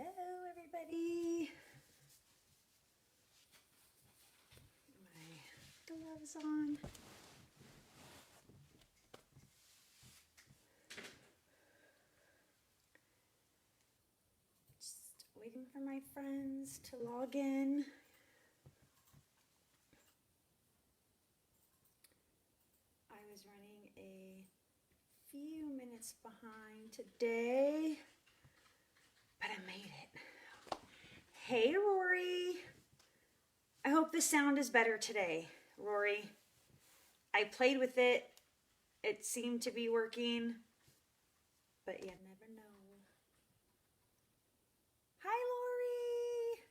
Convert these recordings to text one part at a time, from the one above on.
Hello, everybody. My gloves on. Just waiting for my friends to log in. I was running a few minutes behind today, but I made it. Hey, Rory. I hope the sound is better today, Rory. I played with it. It seemed to be working, but you never know. Hi, Lori.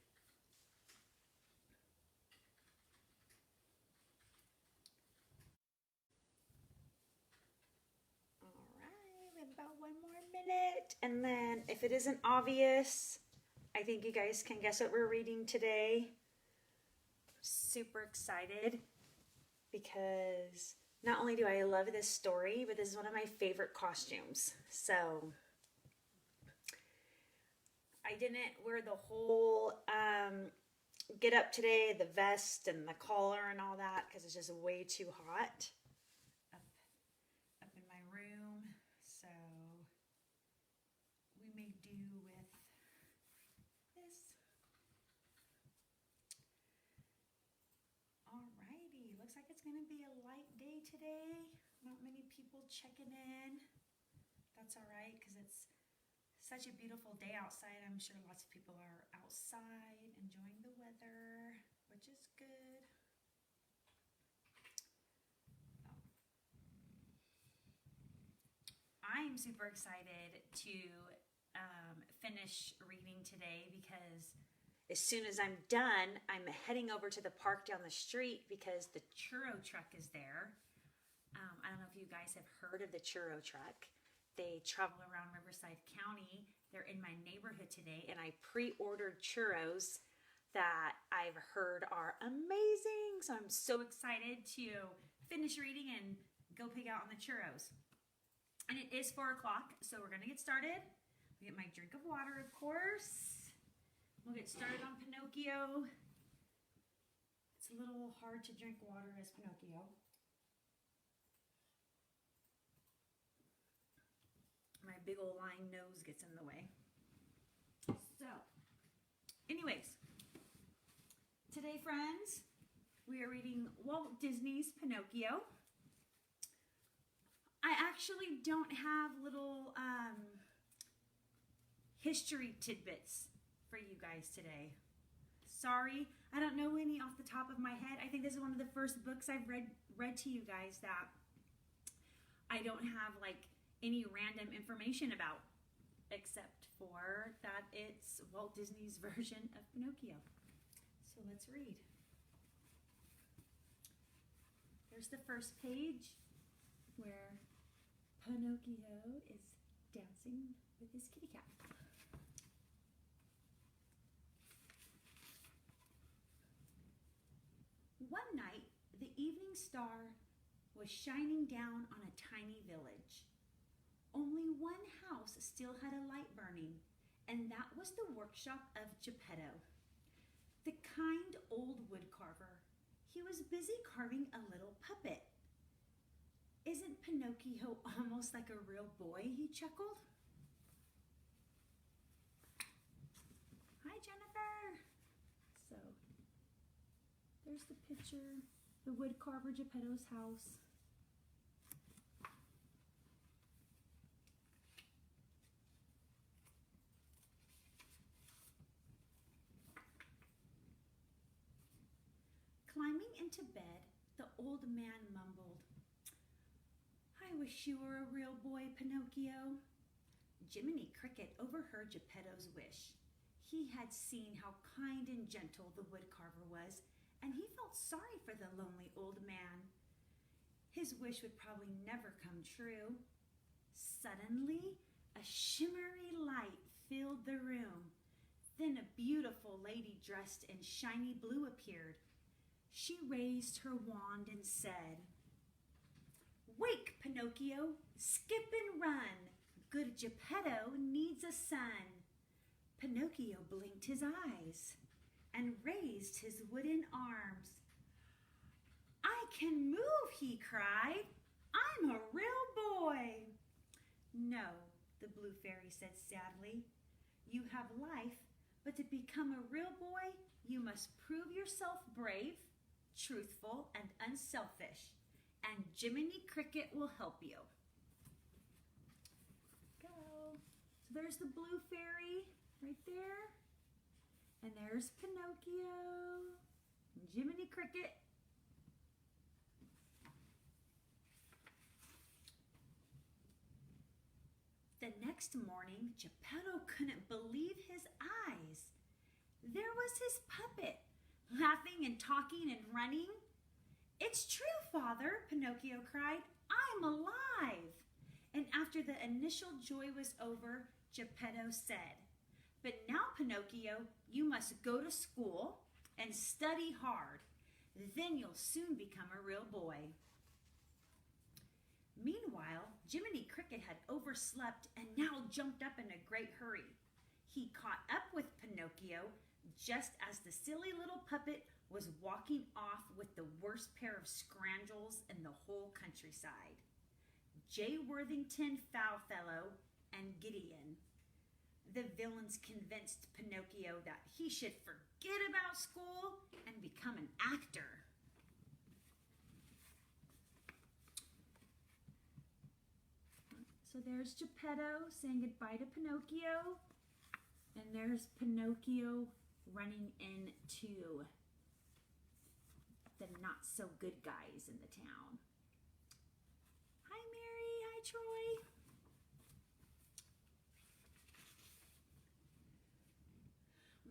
All right, we have about one more minute. And then if it isn't obvious, I think you guys can guess what we're reading today. Super excited because not only do I love this story, but this is one of my favorite costumes. So I didn't wear the whole get up today, the vest and the collar and all that, because it's just way too hot up in my room. So we may do with this. Alrighty, looks like it's gonna be a light day today. Not many people checking in. That's all right, because it's such a beautiful day outside. I'm sure lots of people are outside enjoying the weather, which is good. I'm super excited to finish reading today because as soon as I'm done, I'm heading over to the park down the street because the churro truck is there. I don't know if you guys have heard of the churro truck. They travel around Riverside County. They're in my neighborhood today, and I pre-ordered churros that I've heard are amazing. So I'm so excited to finish reading and go pig out on the churros. And it is 4 o'clock, so we're going to get started. I'll get my drink of water, of course. We'll get started on Pinocchio. It's a little hard to drink water as Pinocchio. My big old lying nose gets in the way. So, anyways, today, friends, we are reading Walt Disney's Pinocchio. I actually don't have little history tidbits for you guys today. Sorry, I don't know any off the top of my head. I think this is one of the first books I've read to you guys that I don't have like any random information about, except for that it's Walt Disney's version of Pinocchio. So let's read. Here's the first page where Pinocchio is dancing with his kitty cat. One night, the evening star was shining down on a tiny village. Only one house still had a light burning, and that was the workshop of Geppetto, the kind old woodcarver. He was busy carving a little puppet. Isn't Pinocchio almost like a real boy? He chuckled. Hi, Jennifer. So, there's the picture, the woodcarver Geppetto's house. Climbing into bed, the old man mumbled, "I wish you were a real boy, Pinocchio." Jiminy Cricket overheard Geppetto's wish. He had seen how kind and gentle the woodcarver was, and he felt sorry for the lonely old man. His wish would probably never come true. Suddenly, a shimmery light filled the room. Then a beautiful lady dressed in shiny blue appeared. She raised her wand and said, "Wake, Pinocchio, skip and run. Good Geppetto needs a son." Pinocchio blinked his eyes and raised his wooden arms. "I can move," he cried. "I'm a real boy." "No," the blue fairy said sadly. "You have life, but to become a real boy, you must prove yourself brave, truthful, and unselfish, and Jiminy Cricket will help you." Go. So there's the blue fairy right there, and there's Pinocchio, and Jiminy Cricket. The next morning, Geppetto couldn't believe his eyes. There was his puppet, laughing and talking and running. "It's true, Father," Pinocchio cried. "I'm alive." And after the initial joy was over, Geppetto said, "But now, Pinocchio, you must go to school and study hard. Then you'll soon become a real boy." Meanwhile, Jiminy Cricket had overslept and now jumped up in a great hurry. He caught up with Pinocchio just as the silly little puppet was walking off with the worst pair of scrandrels in the whole countryside, J. Worthington Foulfellow and Gideon. The villains convinced Pinocchio that he should forget about school and become an actor. So there's Geppetto saying goodbye to Pinocchio, and there's Pinocchio running into the not-so-good guys in the town. Hi, Mary. Hi, Troy.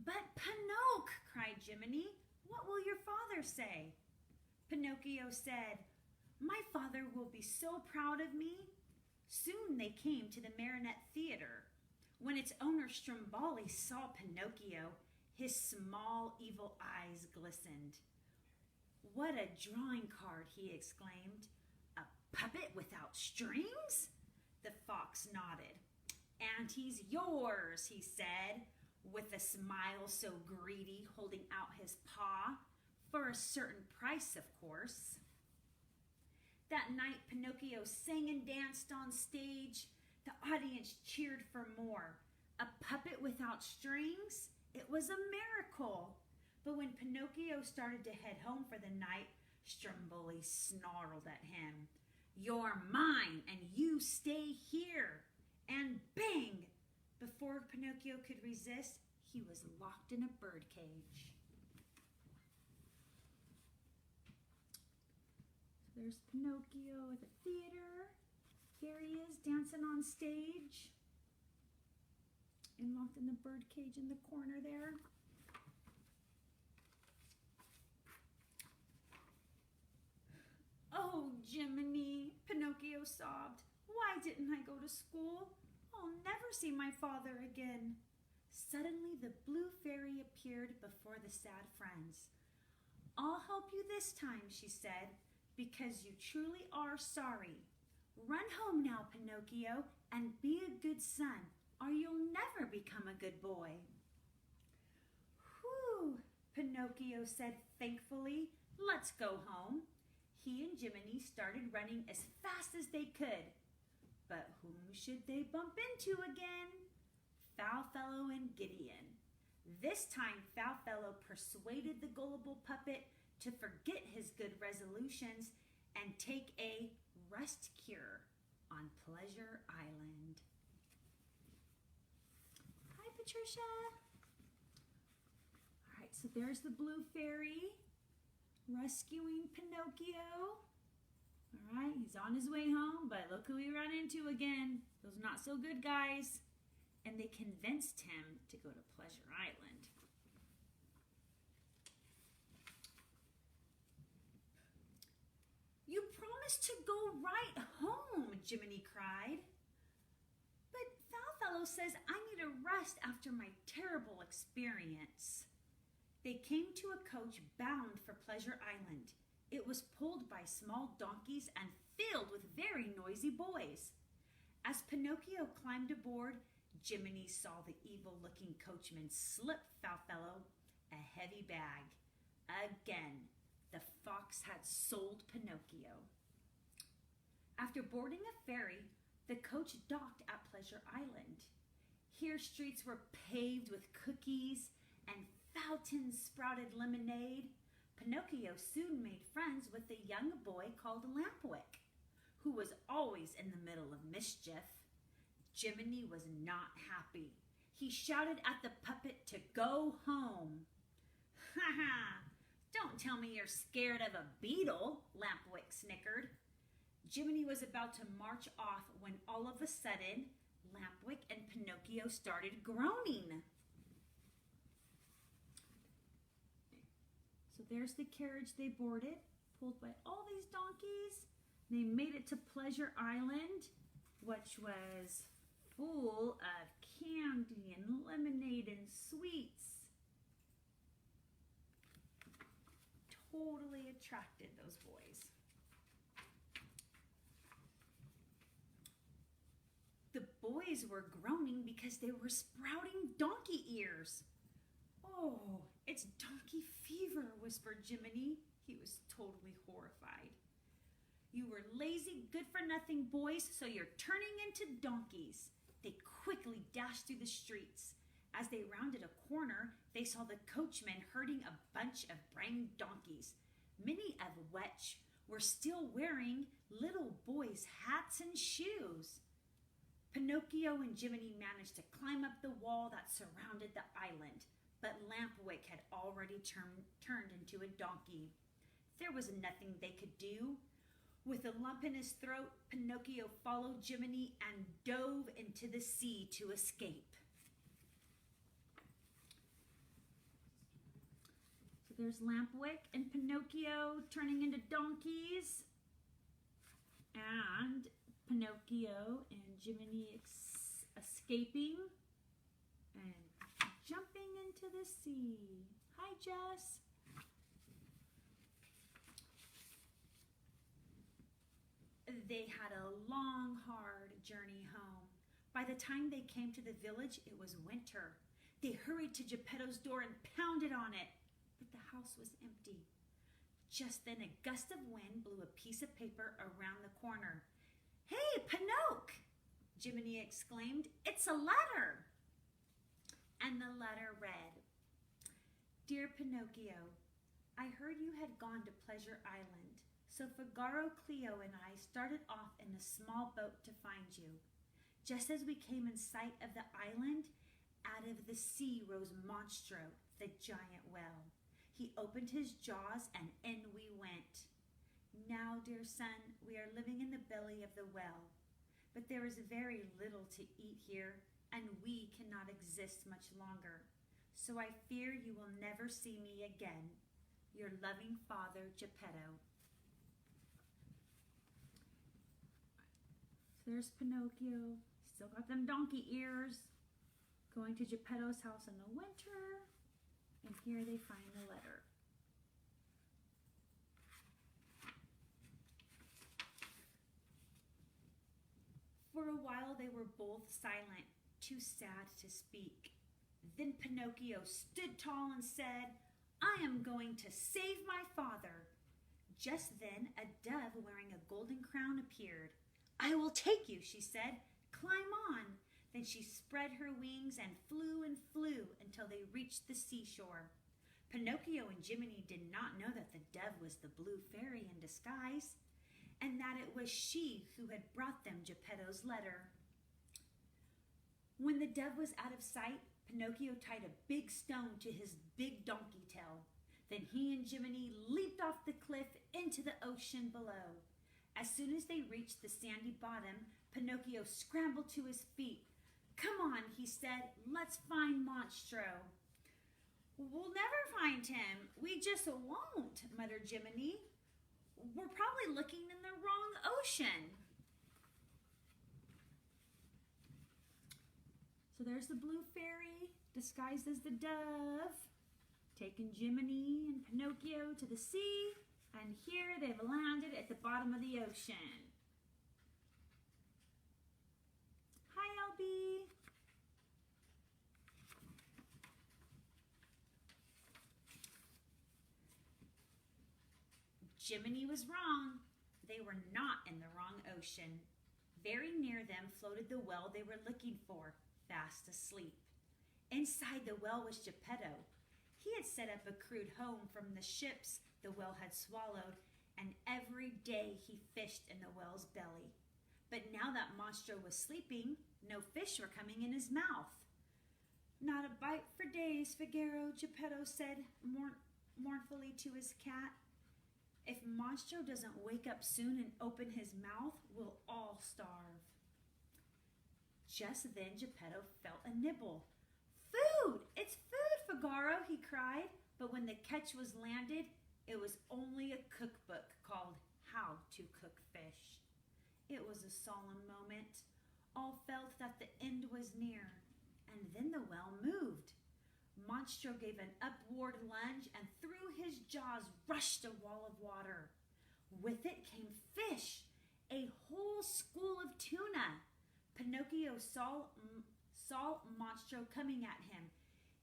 "But Pinocchio," cried Jiminy, "what will your father say?" Pinocchio said, "My father will be so proud of me." Soon they came to the Marionette Theater. When its owner Stromboli saw Pinocchio, his small, evil eyes glistened. "What a drawing card," he exclaimed. "A puppet without strings?" The fox nodded. "And he's yours," he said, with a smile so greedy, holding out his paw, "for a certain price, of course." That night, Pinocchio sang and danced on stage. The audience cheered for more. A puppet without strings? It was a miracle. But when Pinocchio started to head home for the night, Stromboli snarled at him. "You're mine, and you stay here." And bang! Before Pinocchio could resist, he was locked in a birdcage. There's Pinocchio at the theater. Here he is dancing on stage and locked in the birdcage in the corner there. "Oh, Jiminy," Pinocchio sobbed. "Why didn't I go to school? I'll never see my father again." Suddenly, the blue fairy appeared before the sad friends. "I'll help you this time," she said, "because you truly are sorry. Run home now, Pinocchio, and be a good son, or you'll never become a good boy." "Whew," Pinocchio said thankfully. "Let's go home." He and Jiminy started running as fast as they could. But whom should they bump into again? Foulfellow and Gideon. This time, Foulfellow persuaded the gullible puppet to forget his good resolutions and take a rest cure on Pleasure Island. Hi, Patricia. All right, so there's the blue fairy rescuing Pinocchio. All right, he's on his way home, but look who he ran into again. Those not so good guys. And they convinced him to go to Pleasure Island. "You promised to go right home," Jiminy cried. "But Foulfellow says I need a rest after my terrible experience." They came to a coach bound for Pleasure Island. It was pulled by small donkeys and filled with very noisy boys. As Pinocchio climbed aboard, Jiminy saw the evil-looking coachman slip Foulfellow a heavy bag. Again, the fox had sold Pinocchio. After boarding a ferry, the coach docked at Pleasure Island. Here streets were paved with cookies and fountains sprouted lemonade. Pinocchio soon made friends with a young boy called Lampwick, who was always in the middle of mischief. Jiminy was not happy. He shouted at the puppet to go home. "Ha ha! Don't tell me you're scared of a beetle," Lampwick snickered. Jiminy was about to march off when all of a sudden, Lampwick and Pinocchio started groaning. So there's the carriage they boarded, pulled by all these donkeys. They made it to Pleasure Island, which was full of candy and lemonade and sweets. Totally attracted those boys. The boys were groaning because they were sprouting donkey ears. "Oh, it's donkey fever," whispered Jiminy. He was totally horrified. "You were lazy, good-for-nothing boys, so you're turning into donkeys." They quickly dashed through the streets. As they rounded a corner, they saw the coachman herding a bunch of braying donkeys. Many of which were still wearing little boys' hats and shoes. Pinocchio and Jiminy managed to climb up the wall that surrounded the island, but Lampwick had already turned into a donkey. There was nothing they could do. With a lump in his throat, Pinocchio followed Jiminy and dove into the sea to escape. So there's Lampwick and Pinocchio turning into donkeys. And Pinocchio and Jiminy escaping and jumping into the sea. Hi, Jess. They had a long, hard journey home. By the time they came to the village, it was winter. They hurried to Geppetto's door and pounded on it, but the house was empty. Just then, a gust of wind blew a piece of paper around the corner. "Hey, Pinocchio!" Jiminy exclaimed. "It's a letter!" And the letter read, "Dear Pinocchio, I heard you had gone to Pleasure Island, so Figaro, Cleo, and I started off in a small boat to find you. Just as we came in sight of the island, out of the sea rose Monstro, the giant whale. He opened his jaws and in we went. Now, dear son, we are living in the belly of the whale, but there is very little to eat here, and we cannot exist much longer. So I fear you will never see me again. Your loving father, Geppetto." So there's Pinocchio, still got them donkey ears, going to Geppetto's house in the winter, and here they find the letter. For a while they were both silent, too sad to speak. Then Pinocchio stood tall and said, "I am going to save my father." Just then a dove wearing a golden crown appeared. "I will take you," she said. "Climb on." Then she spread her wings and flew until they reached the seashore. Pinocchio and Jiminy did not know that the dove was the blue fairy in disguise, and that it was she who had brought them Geppetto's letter. When the dove was out of sight, Pinocchio tied a big stone to his big donkey tail. Then he and Jiminy leaped off the cliff into the ocean below. As soon as they reached the sandy bottom, Pinocchio scrambled to his feet. "Come on," he said, "let's find Monstro." "We'll never find him. We just won't," muttered Jiminy. "We're probably looking in the wrong ocean." So there's the blue fairy, disguised as the dove, taking Jiminy and Pinocchio to the sea, and here they've landed at the bottom of the ocean. Hi, LB. Jiminy was wrong. They were not in the wrong ocean. Very near them floated the well they were looking for, fast asleep. Inside the well was Geppetto. He had set up a crude home from the ships the well had swallowed, and every day he fished in the well's belly. But now that Monstro was sleeping, no fish were coming in his mouth. Not a bite for days, Figaro, Geppetto said mournfully to his cat. If Monstro doesn't wake up soon and open his mouth, we'll all starve. Just then Geppetto felt a nibble. Food! It's food, Figaro, he cried. But when the catch was landed, it was only a cookbook called How to Cook Fish. It was a solemn moment. All felt that the end was near, and then the well moved. Monstro gave an upward lunge, and through his jaws rushed a wall of water. With it came fish, a whole school of tuna. Pinocchio saw Monstro coming at him.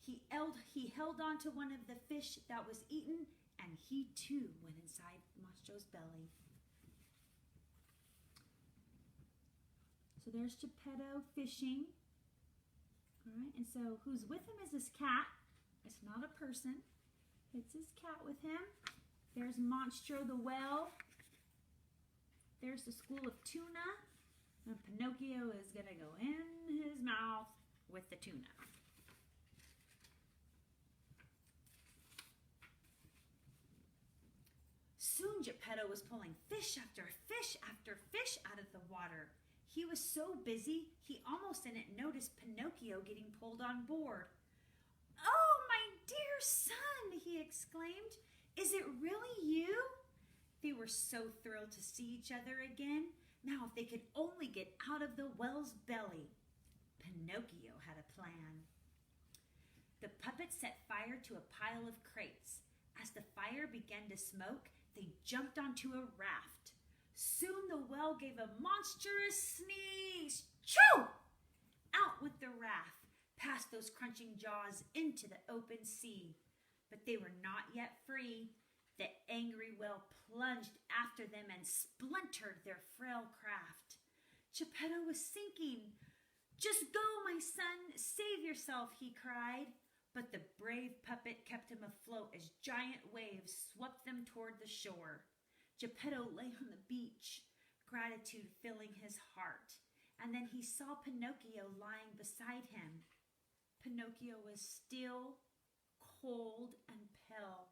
He held on to one of the fish that was eaten, and he too went inside Monstro's belly. So there's Geppetto fishing. All right, and so who's with him is his cat. It's not a person. It's his cat with him. There's Monstro the whale. There's the school of tuna. And Pinocchio is going to go in his mouth with the tuna. Soon Geppetto was pulling fish after fish after fish out of the water. He was so busy, he almost didn't notice Pinocchio getting pulled on board. "Oh, my dear son," he exclaimed. "Is it really you?" They were so thrilled to see each other again. Now, if they could only get out of the well's belly. Pinocchio had a plan. The puppets set fire to a pile of crates. As the fire began to smoke, they jumped onto a raft. Soon the well gave a monstrous sneeze. Choo! Out with the raft, past those crunching jaws into the open sea. But they were not yet free. The angry well plunged after them and splintered their frail craft. Geppetto was sinking. "Just go, my son, save yourself," he cried. But the brave puppet kept him afloat as giant waves swept them toward the shore. Geppetto lay on the beach, gratitude filling his heart, and then he saw Pinocchio lying beside him. Pinocchio was still, cold, and pale.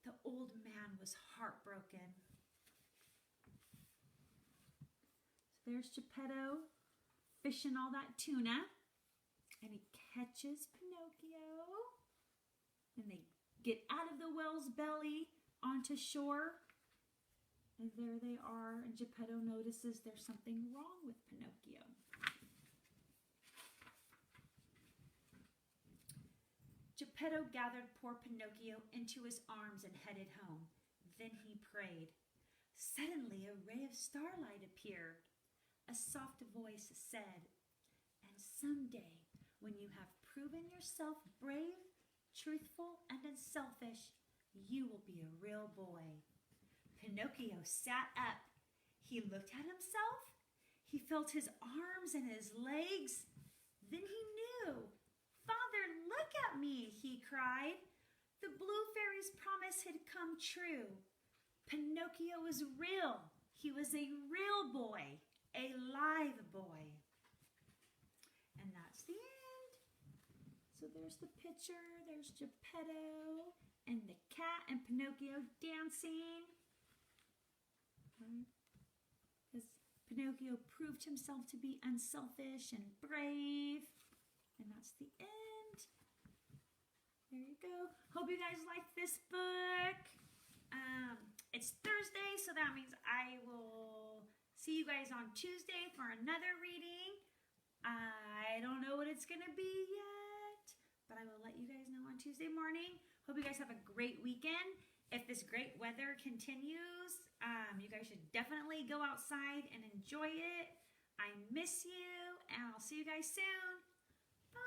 The old man was heartbroken. So there's Geppetto fishing all that tuna, and he catches Pinocchio, and they get out of the whale's belly onto shore, and there they are, and Geppetto notices there's something wrong with Pinocchio. Geppetto gathered poor Pinocchio into his arms and headed home. Then he prayed. Suddenly a ray of starlight appeared. A soft voice said, "And someday, when you have proven yourself brave, truthful, and unselfish, you will be a real boy." Pinocchio sat up. He looked at himself. He felt his arms and his legs. Then he knew. "Father, look at me," he cried. The blue fairy's promise had come true. Pinocchio was real. He was a real boy, a live boy. And that's the end. So there's the picture. There's Geppetto and the cat and Pinocchio dancing. Because Pinocchio proved himself to be unselfish and brave. And that's the end. There you go. Hope you guys liked this book. It's Thursday, so that means I will see you guys on Tuesday for another reading. I don't know what it's going to be yet, but I will let you guys know on Tuesday morning. Hope you guys have a great weekend. If this great weather continues, you guys should definitely go outside and enjoy it. I miss you, and I'll see you guys soon. Bye.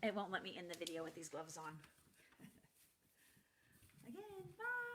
it won't let me end the video with these gloves on. Again, bye.